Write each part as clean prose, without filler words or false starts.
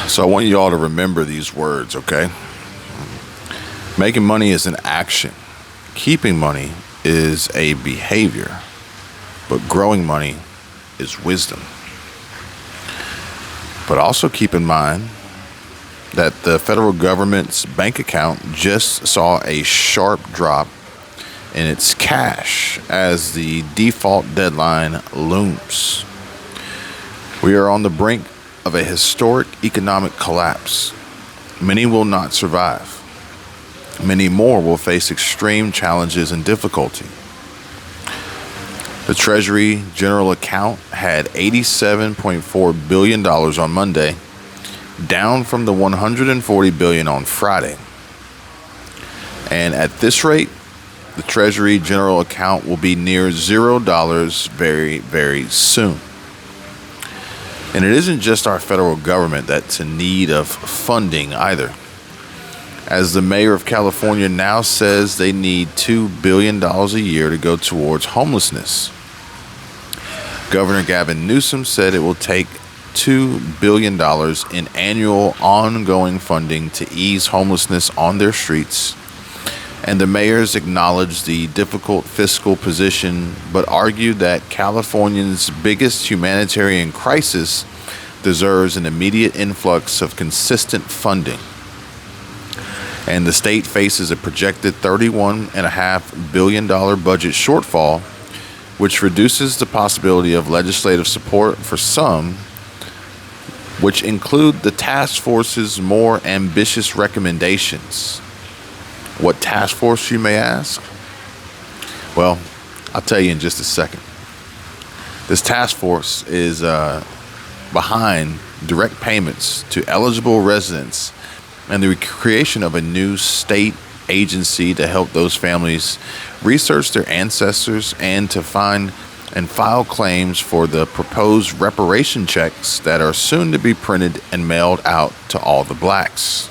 So I want you all to remember these words, okay? Making money is an action. Keeping money is a behavior. But growing money is wisdom. But also keep in mind that the federal government's bank account just saw a sharp drop in its cash as the default deadline looms. We are on the brink of a historic economic collapse. Many will not survive. Many more will face extreme challenges and difficulty. The Treasury General Account had $87.4 billion on Monday, down from the $140 billion on Friday. And at this rate, the Treasury General Account will be near $0 very, very soon. And it isn't just our federal government that's in need of funding either. As the mayor of California now says they need $2 billion a year to go towards homelessness. Governor Gavin Newsom said it will take $2 billion in annual ongoing funding to ease homelessness on their streets. And the mayors acknowledged the difficult fiscal position, but argued that California's biggest humanitarian crisis deserves an immediate influx of consistent funding. And the state faces a projected $31.5 billion budget shortfall, which reduces the possibility of legislative support for some, which include the task force's more ambitious recommendations. What task force, you may ask? Well, I'll tell you in just a second. This task force is behind direct payments to eligible residents and the creation of a new state agency to help those families research their ancestors and to find and file claims for the proposed reparation checks that are soon to be printed and mailed out to all the blacks.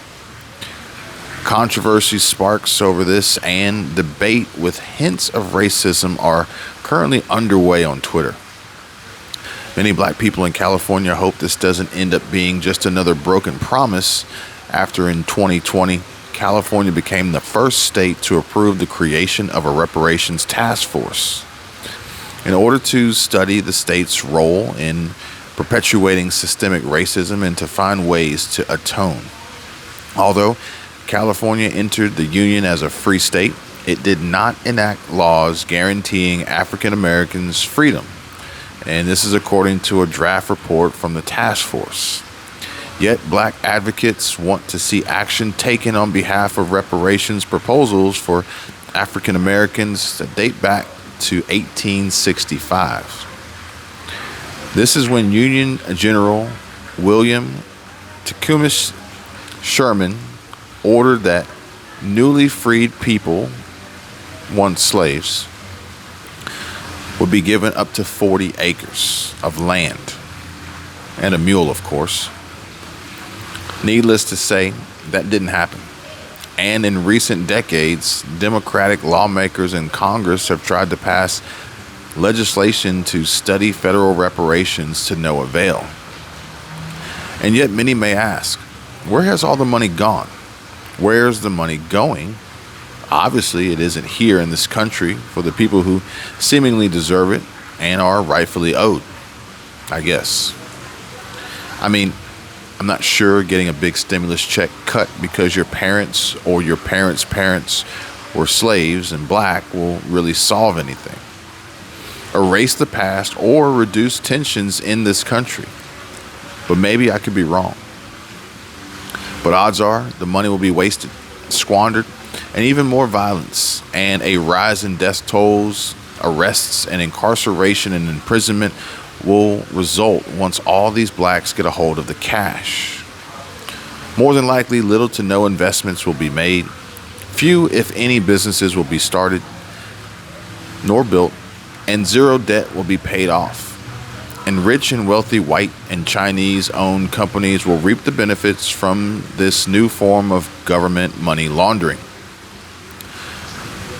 Controversy sparks over this and debate with hints of racism are currently underway on Twitter. Many black people in California hope this doesn't end up being just another broken promise after in 2020, California became the first state to approve the creation of a reparations task force in order to study the state's role in perpetuating systemic racism and to find ways to atone. Although California entered the Union as a free state, it did not enact laws guaranteeing African Americans freedom. And this is according to a draft report from the task force. Yet black advocates want to see action taken on behalf of reparations proposals for African Americans that date back to 1865. This is when Union General William Tecumseh Sherman ordered that newly freed people, once slaves, would be given up to 40 acres of land and a mule, of course. Needless to say, that didn't happen. And in recent decades, Democratic lawmakers in Congress have tried to pass legislation to study federal reparations to no avail. And yet many may ask, where has all the money gone? Where's the money going? Obviously, it isn't here in this country for the people who seemingly deserve it and are rightfully owed, I guess. I mean, I'm not sure getting a big stimulus check cut because your parents or your parents' parents were slaves and black will really solve anything, erase the past, or reduce tensions in this country. But maybe I could be wrong. But odds are the money will be wasted, squandered, and even more violence and a rise in death tolls, arrests, and incarceration and imprisonment will result once all these blacks get a hold of the cash. More than likely, little to no investments will be made. Few, if any, businesses will be started nor built, and zero debt will be paid off. And rich and wealthy white and Chinese-owned companies will reap the benefits from this new form of government money laundering.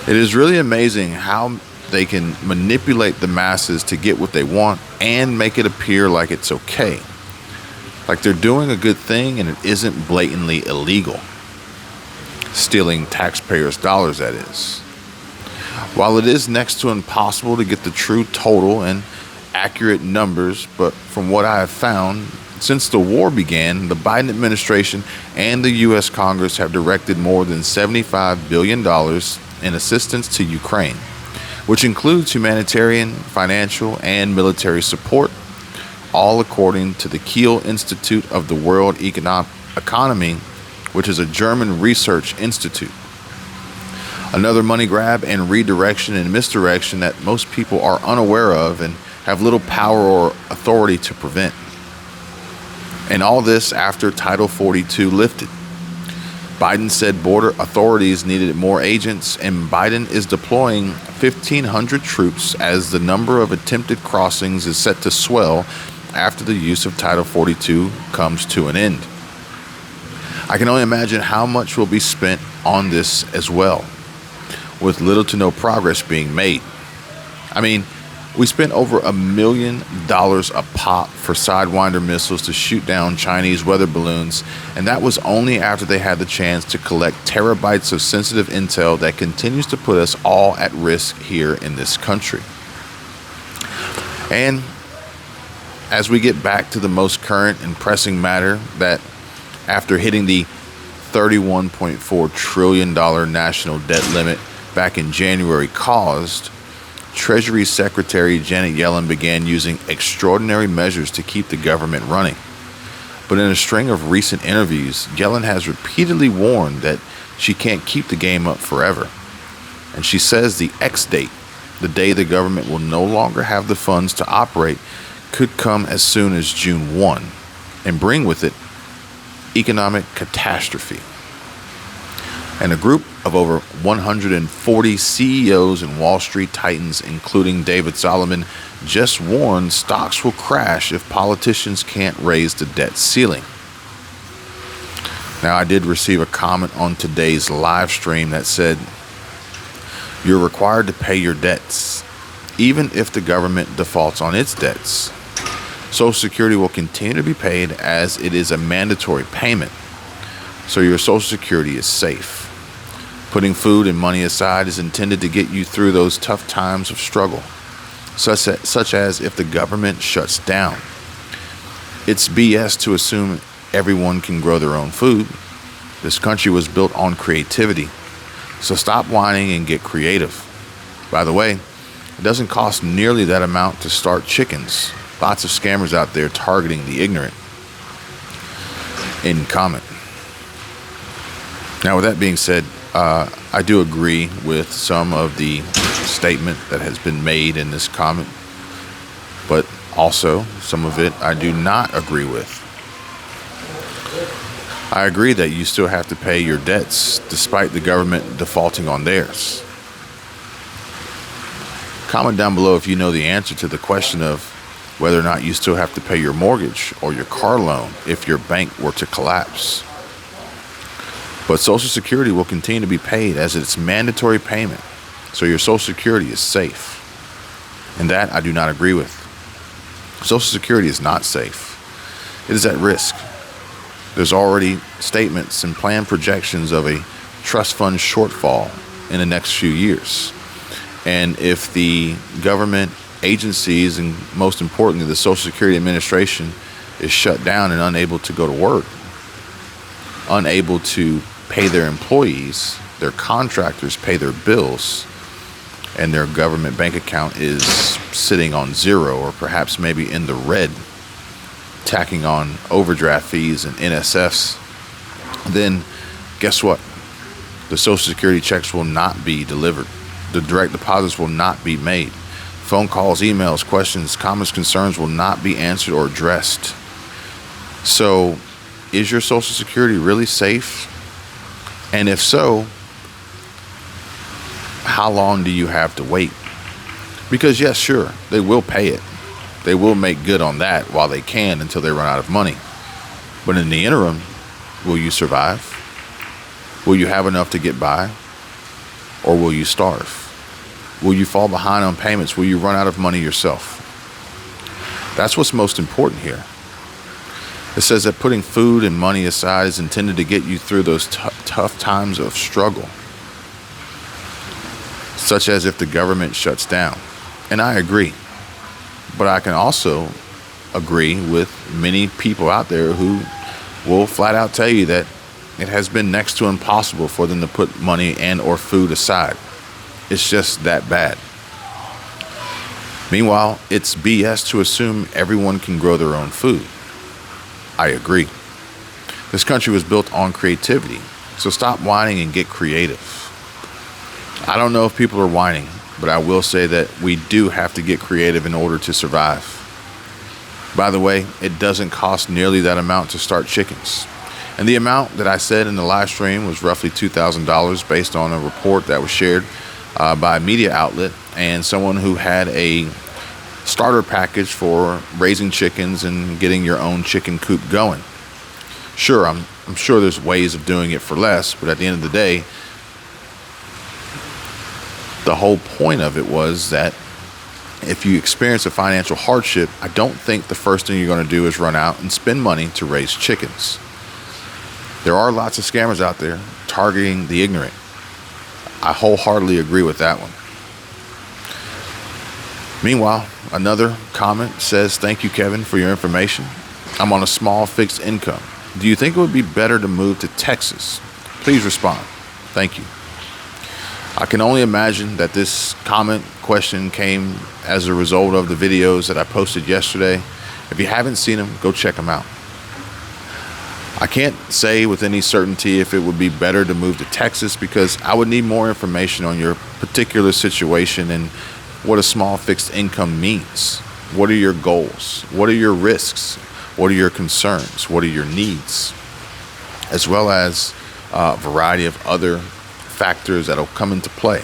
It is really amazing how they can manipulate the masses to get what they want and make it appear like it's okay. Like they're doing a good thing and it isn't blatantly illegal. Stealing taxpayers' dollars, that is. While it is next to impossible to get the true total and accurate numbers, but from what I have found, since the war began, the Biden administration and the U.S. Congress have directed more than $75 billion in assistance to Ukraine, which includes humanitarian, financial, and military support, all according to the Kiel Institute of the World Economy, which is a German research institute. Another money grab and redirection and misdirection that most people are unaware of and have little power or authority to prevent. And all this after Title 42 lifted. Biden said border authorities needed more agents, and Biden is deploying 1,500 troops as the number of attempted crossings is set to swell after the use of Title 42 comes to an end. I can only imagine how much will be spent on this as well, with little to no progress being made. I mean, we spent over $1 million a pop for Sidewinder missiles to shoot down Chinese weather balloons, and that was only after they had the chance to collect terabytes of sensitive intel that continues to put us all at risk here in this country. And as we get back to the most current and pressing matter, that after hitting the $31.4 trillion national debt limit back in January caused, Treasury Secretary Janet Yellen began using extraordinary measures to keep the government running. But in a string of recent interviews, Yellen has repeatedly warned that she can't keep the game up forever. And she says the X date, the day the government will no longer have the funds to operate, could come as soon as June 1 and bring with it economic catastrophe. And a group of over 140 CEOs and Wall Street titans, including David Solomon, just warned stocks will crash if politicians can't raise the debt ceiling. Now, I did receive a comment on today's live stream that said, "You're required to pay your debts, even if the government defaults on its debts. Social Security will continue to be paid as it is a mandatory payment, so your Social Security is safe. Putting food and money aside is intended to get you through those tough times of struggle, such as if the government shuts down. It's BS to assume everyone can grow their own food. This country was built on creativity, so stop whining and get creative. By the way, it doesn't cost nearly that amount to start chickens. Lots of scammers out there targeting the ignorant." In comment. Now, with that being said, I do agree with some of the statement that has been made in this comment, but also some of it I do not agree with. I agree that you still have to pay your debts despite the government defaulting on theirs. Comment down below if you know the answer to the question of whether or not you still have to pay your mortgage or your car loan if your bank were to collapse. But Social Security will continue to be paid as it's mandatory payment, so your Social Security is safe. And that I do not agree with. Social Security is not safe. It is at risk. There's already statements and planned projections of a trust fund shortfall in the next few years. And if the government agencies, and most importantly the Social Security Administration, is shut down and unable to go to work, unable to pay their employees, their contractors pay their bills, and their government bank account is sitting on zero or perhaps maybe in the red, tacking on overdraft fees and NSFs, then guess what? The Social Security checks will not be delivered. The direct deposits will not be made. Phone calls, emails, questions, comments, concerns will not be answered or addressed. So, is your Social Security really safe? And if so, how long do you have to wait? Because yes, sure, they will pay it. They will make good on that while they can until they run out of money. But in the interim, will you survive? Will you have enough to get by? Or will you starve? Will you fall behind on payments? Will you run out of money yourself? That's what's most important here. It says that putting food and money aside is intended to get you through those tough times of struggle, such as if the government shuts down. And I agree. But I can also agree with many people out there who will flat out tell you that it has been next to impossible for them to put money and or food aside. It's just that bad. Meanwhile, it's BS to assume everyone can grow their own food. I agree. This country was built on creativity, so stop whining and get creative. I don't know if people are whining, but I will say that we do have to get creative in order to survive. By the way, it doesn't cost nearly that amount to start chickens. And the amount that I said in the live stream was roughly $2,000 based on a report that was shared by a media outlet and someone who had a starter package for raising chickens and getting your own chicken coop going. Sure, I'm sure there's ways of doing it for less, but at the end of the day, the whole point of it was that if you experience a financial hardship, I don't think the first thing you're going to do is run out and spend money to raise chickens. There are lots of scammers out there targeting the ignorant. I wholeheartedly agree with that one. Meanwhile, another comment says, "Thank you, Kevin, for your information. I'm on a small fixed income. Do you think it would be better to move to Texas? Please respond. Thank you." I can only imagine that this question came as a result of the videos that I posted yesterday. If you haven't seen them, go check them out. I can't say with any certainty if it would be better to move to Texas because I would need more information on your particular situation and what a small fixed income means. What are your goals? What are your risks? What are your concerns? What are your needs? As well as a variety of other factors that'll come into play.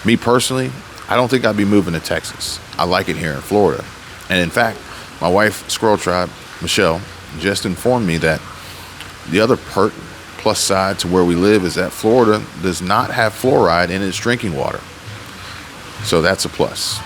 Me personally, I don't think I'd be moving to Texas. I like it here in Florida. And in fact, my wife, Squirrel Tribe, Michelle, just informed me that the other plus side to where we live is that Florida does not have fluoride in its drinking water. So that's a plus.